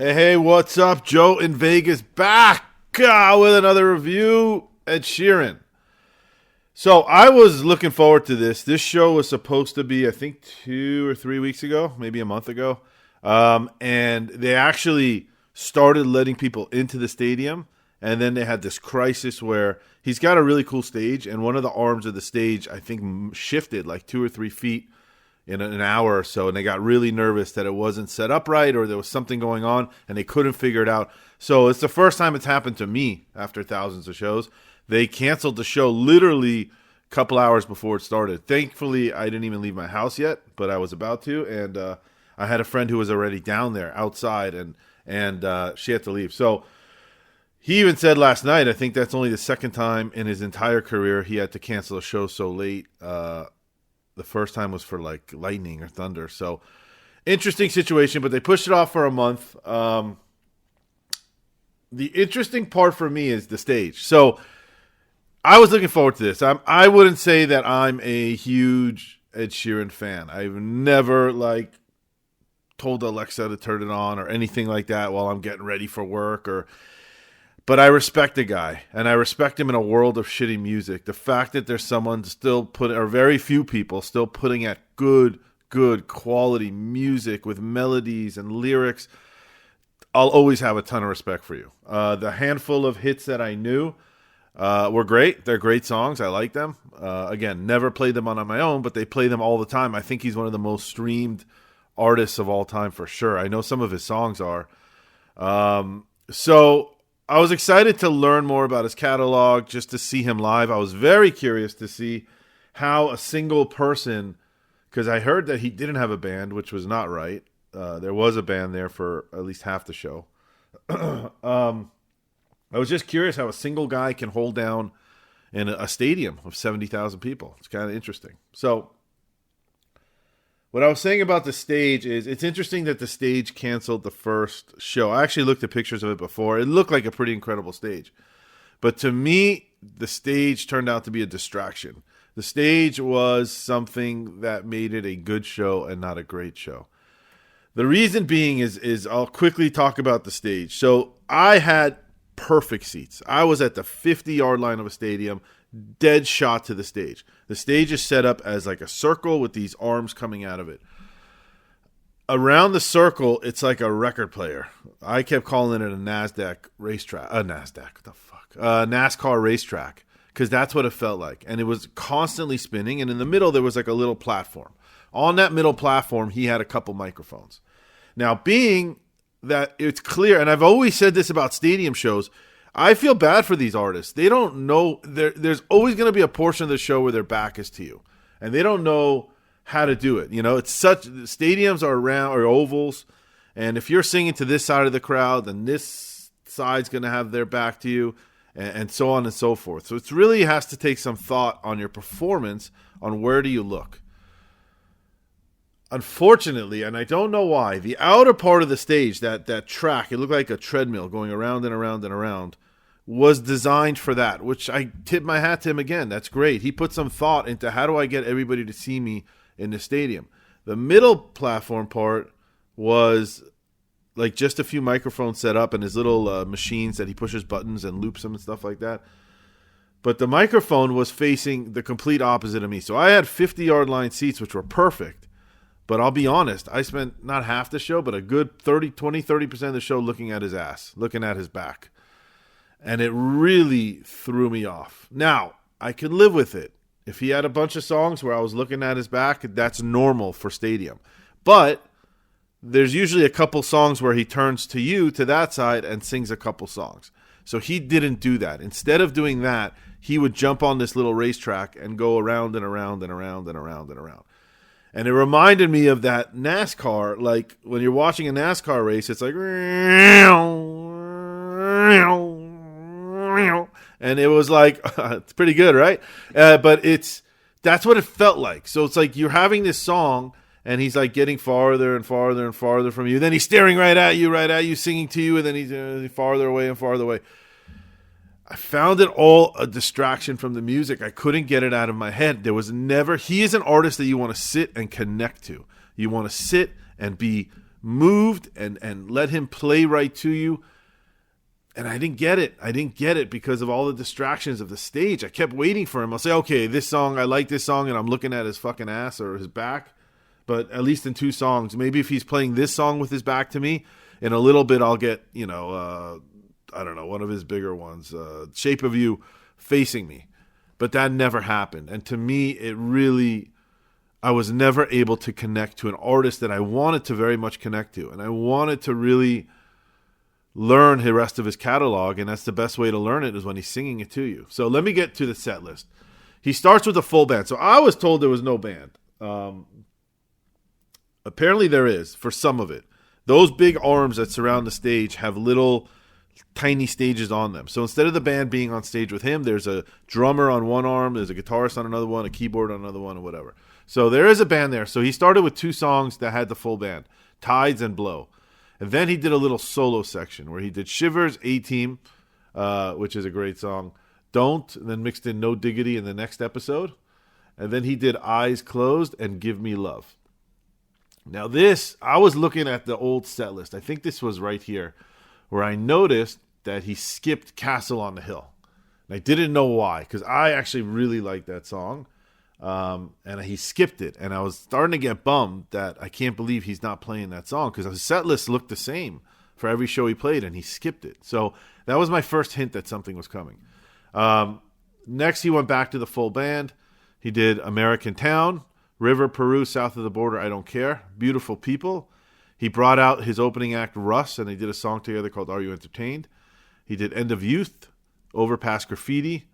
Hey, what's up? Joe in Vegas back with another review at Sheeran. So I was looking forward to this. This show was supposed to be, I think, 2 or 3 weeks ago, maybe a month ago. And they actually started letting people into the stadium. And then they had this crisis where he's got a really cool stage. And one of the arms of the stage, I think, shifted like 2 or 3 feet in an hour or so, and they got really nervous that it wasn't set up right or there was something going on, and they couldn't figure it out. So it's the first time it's happened to me after thousands of shows. They canceled the show literally a couple hours before it started. Thankfully, I didn't even leave my house yet, but I was about to, and I had a friend who was already down there outside, and she had to leave. So he even said last night, I think that's only the second time in his entire career he had to cancel a show so late. The first time was for like lightning or thunder. So interesting situation, but they pushed it off for a month. The interesting part for me is the stage. So I was looking forward to this. I wouldn't say that I'm a huge Ed Sheeran fan. I've never told Alexa to turn it on or anything like that while I'm getting ready for work But I respect the guy, and I respect him in a world of shitty music. The fact that there's someone still or very few people still putting out good quality music with melodies and lyrics, I'll always have a ton of respect for you. The handful of hits that I knew were great. They're great songs. I like them. Again, never played them on my own, but they play them all the time. I think he's one of the most streamed artists of all time for sure. I know some of his songs are. So I was excited to learn more about his catalog, just to see him live. I was very curious to see how a single person, because I heard that he didn't have a band, which was not right. There was a band there for at least half the show. I was just curious how a single guy can hold down in a stadium of 70,000 people. It's kind of interesting. So what I was saying about the stage is it's interesting that the stage canceled the first show. I actually looked at pictures of it before. It looked like a pretty incredible stage. But to me, the stage turned out to be a distraction. The stage was something that made it a good show and not a great show. The reason being is I'll quickly talk about the stage. So I had perfect seats. I was at the 50-yard line of a stadium, dead shot to the stage. The stage is set up as like a circle with these arms coming out of it. Around the circle, it's like a record player. I kept calling it a NASCAR racetrack, because that's what it felt like. And it was constantly spinning, and in the middle there was like a little platform. On that middle platform, he had a couple microphones. Now, being that it's clear, and I've always said this about stadium shows, I feel bad for these artists. They don't know. There's always going to be a portion of the show where their back is to you, and they don't know how to do it. You know, stadiums are round or ovals, and if you're singing to this side of the crowd, then this side's going to have their back to you, and so on and so forth. So it really has to take some thought on your performance on where do you look. Unfortunately, and I don't know why, the outer part of the stage, that track, it looked like a treadmill going around and around and around, was designed for that, which I tip my hat to him again. That's great. He put some thought into how do I get everybody to see me in the stadium. The middle platform part was like just a few microphones set up and his little machines that he pushes buttons and loops them and stuff like that. But the microphone was facing the complete opposite of me. So I had 50-yard line seats, which were perfect. But I'll be honest, I spent not half the show, but a good 30% of the show looking at his ass, looking at his back. And it really threw me off. Now, I could live with it. If he had a bunch of songs where I was looking at his back, that's normal for stadium. But there's usually a couple songs where he turns to you, to that side, and sings a couple songs. So he didn't do that. Instead of doing that, he would jump on this little racetrack and go around and around and around and around and around. And it reminded me of that NASCAR, like when you're watching a NASCAR race, it's like, and it was like, it's pretty good, right? But that's what it felt like. So it's like you're having this song, and he's like getting farther and farther and farther from you. Then he's staring right at you, singing to you, and then he's farther away and farther away. I found it all a distraction from the music. I couldn't get it out of my head. He is an artist that you want to sit and connect to. You want to sit and be moved and let him play right to you. And I didn't get it. I didn't get it because of all the distractions of the stage. I kept waiting for him. I'll say, okay, this song, I like this song, and I'm looking at his fucking ass or his back. But at least in 2 songs, maybe if he's playing this song with his back to me, in a little bit I'll get, I don't know, one of his bigger ones, Shape of You, facing me. But that never happened. And to me, I was never able to connect to an artist that I wanted to very much connect to. And I wanted to really learn the rest of his catalog, and that's the best way to learn it is when he's singing it to you. So let me get to the set list. He starts with a full band. So I was told there was no band. Apparently there is for some of it. Those big arms that surround the stage have little tiny stages on them. So instead of the band being on stage with him, there's a drummer on one arm, there's a guitarist on another one, a keyboard on another one, or whatever. So there is a band there. So he started with 2 songs that had the full band, Tides and Blow. And then he did a little solo section where he did Shivers, A-Team, which is a great song, Don't, and then mixed in No Diggity in the next episode. And then he did Eyes Closed and Give Me Love. Now this, I was looking at the old set list. I think this was right here, where I noticed that he skipped Castle on the Hill. And I didn't know why, because I actually really like that song. And he skipped it. And I was starting to get bummed that I can't believe he's not playing that song, because his set list looked the same for every show he played, and he skipped it. So that was my first hint that something was coming. Next, he went back to the full band. He did American Town, River, Peru, South of the Border, I Don't Care, Beautiful People. He brought out his opening act, Russ, and they did a song together called Are You Entertained? He did End of Youth, Overpass Graffiti,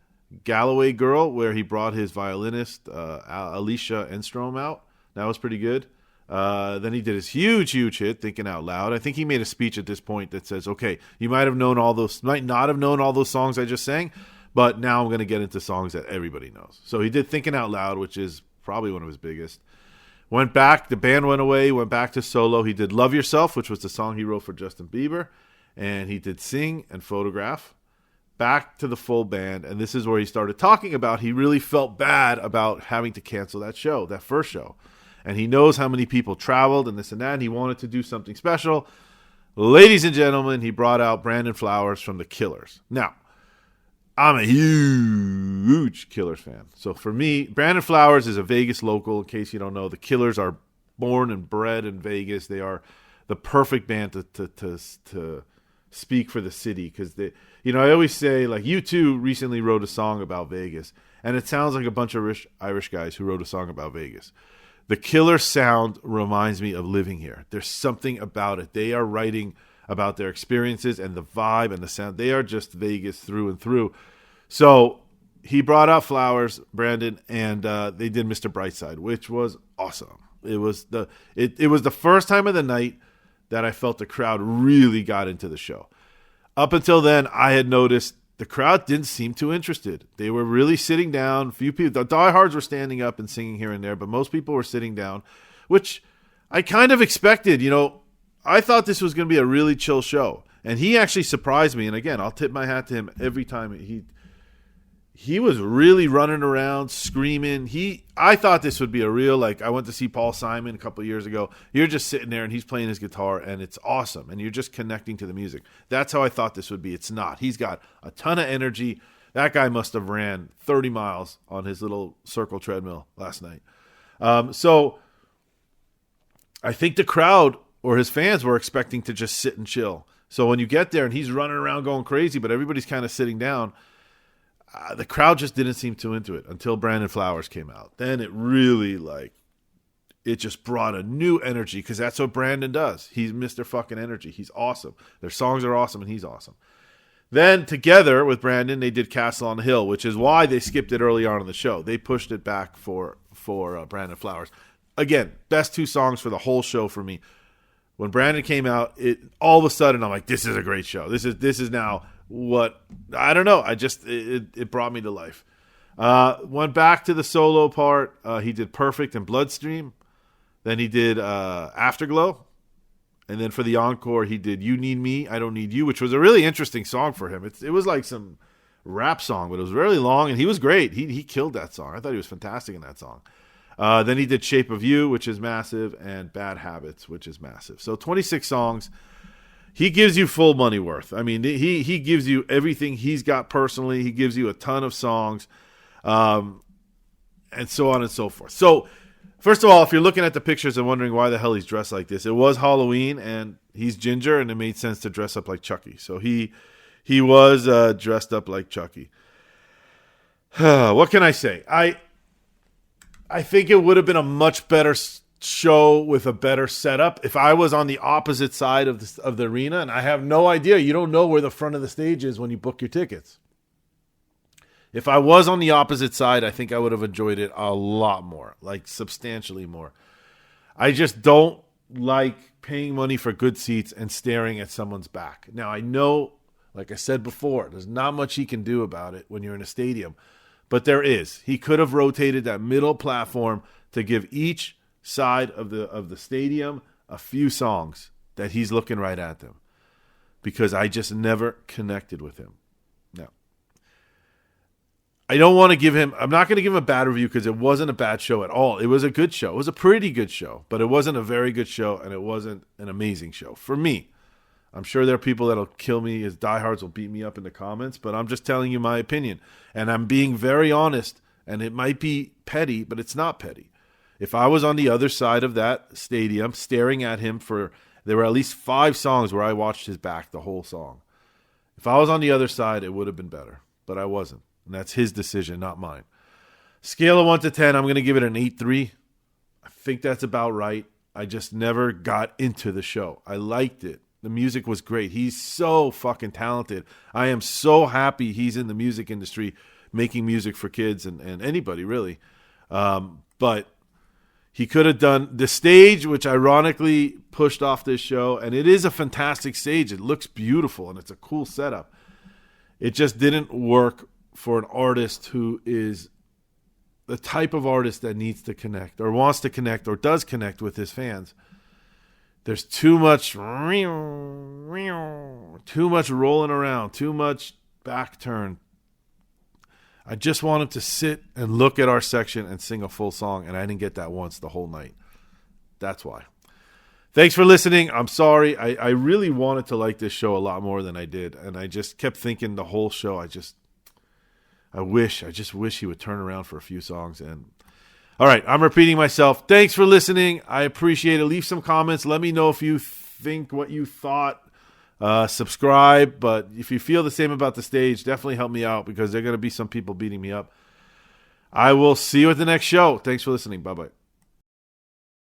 Galloway Girl, where he brought his violinist, Alicia Enstrom, out. That was pretty good. Then he did his huge hit, Thinking Out Loud. I think he made a speech at this point that says, okay, you might not have known all those songs I just sang, but now I'm going to get into songs that everybody knows. So he did Thinking Out Loud, which is probably one of his biggest. Went back, the band went away, went back to solo. He did Love Yourself, which was the song he wrote for Justin Bieber. And he did Sing and Photograph. Back to the full band, and this is where he started talking about he really felt bad about having to cancel that show, that first show. And he knows how many people traveled and this and that, and he wanted to do something special. Ladies and gentlemen, he brought out Brandon Flowers from the Killers. Now, I'm a huge Killers fan. So for me, Brandon Flowers is a Vegas local. In case you don't know, the Killers are born and bred in Vegas. They are the perfect band to speak for the city, because they, I always say, like, U2 recently wrote a song about Vegas, and it sounds like a bunch of Irish guys who wrote a song about Vegas. The Killer sound reminds me of living here. There's something about it. They are writing about their experiences and the vibe and the sound. They are just Vegas through and through. So he brought out Flowers, Brandon, and they did Mr. Brightside, which was awesome. It was the first time of the night that I felt the crowd really got into the show. Up until then, I had noticed the crowd didn't seem too interested. They were really sitting down. Few people, the diehards were standing up and singing here and there, but most people were sitting down, which I kind of expected. I thought this was going to be a really chill show, and he actually surprised me. And again, I'll tip my hat to him every time. He was really running around, screaming. I thought this would be a real, like, I went to see Paul Simon a couple of years ago. You're just sitting there and he's playing his guitar and it's awesome. And you're just connecting to the music. That's how I thought this would be. It's not. He's got a ton of energy. That guy must have ran 30 miles on his little circle treadmill last night. So I think the crowd or his fans were expecting to just sit and chill. So when you get there and he's running around going crazy, but everybody's kind of sitting down, the crowd just didn't seem too into it until Brandon Flowers came out. Then it really, it just brought a new energy, because that's what Brandon does. He's Mr. fucking Energy. He's awesome. Their songs are awesome, and he's awesome. Then together with Brandon, they did Castle on the Hill, which is why they skipped it early on in the show. They pushed it back for Brandon Flowers. Again, best 2 songs for the whole show for me. When Brandon came out, all of a sudden I'm like, this is a great show. This is now what, I don't know. It brought me to life. Went back to the solo part. He did Perfect and Bloodstream. Then he did Afterglow. And then for the encore, he did You Need Me, I Don't Need You, which was a really interesting song for him. It was like some rap song, but it was really long, and he was great. He killed that song. I thought he was fantastic in that song. Then he did Shape of You, which is massive, and Bad Habits, which is massive. So 26 songs. He gives you full money worth. I mean, he gives you everything he's got personally. He gives you a ton of songs, and so on and so forth. So, first of all, if you're looking at the pictures and wondering why the hell he's dressed like this, it was Halloween, and he's ginger, and it made sense to dress up like Chucky. So he was dressed up like Chucky. What can I say? I think it would have been a much better show with a better setup if I was on the opposite side of the arena, and I have no idea. You don't know where the front of the stage is when you book your tickets. If I was on the opposite side, I think I would have enjoyed it a lot more, like substantially more. I just don't like paying money for good seats and staring at someone's back. Now, I know, like I said before, there's not much he can do about it when you're in a stadium, but there is. He could have rotated that middle platform to give each side of the stadium a few songs that he's looking right at them, because I just never connected with him. Now, I don't want to give him, I'm not going to give him a bad review because it wasn't a bad show at all. It was a good show. It was a pretty good show, but it wasn't a very good show, and it wasn't an amazing show for me. I'm sure there are people that'll kill me, as diehards will beat me up in the comments, but I'm just telling you my opinion, and I'm being very honest, and it might be petty, but it's not petty. If I was on the other side of that stadium staring at him there were at least 5 songs where I watched his back the whole song. If I was on the other side, it would have been better, but I wasn't. And that's his decision, not mine. Scale of 1 to 10, I'm going to give it an 8.3. I think that's about right. I just never got into the show. I liked it. The music was great. He's so fucking talented. I am so happy he's in the music industry making music for kids and anybody, really. But he could have done the stage, which ironically pushed off this show, and it is a fantastic stage. It looks beautiful, and it's a cool setup. It just didn't work for an artist who is the type of artist that needs to connect or wants to connect or does connect with his fans. There's too much rolling around, too much back turn. I just want him to sit and look at our section and sing a full song, and I didn't get that once the whole night. That's why. Thanks for listening. I'm sorry. I really wanted to like this show a lot more than I did, and I just kept thinking the whole show, I just wish he would turn around for a few songs. And all right, I'm repeating myself. Thanks for listening. I appreciate it. Leave some comments. Let me know if you think what you thought. Subscribe, but if you feel the same about the stage, definitely help me out, because there are going to be some people beating me up. I will see you at the next show. Thanks for listening. Bye-bye.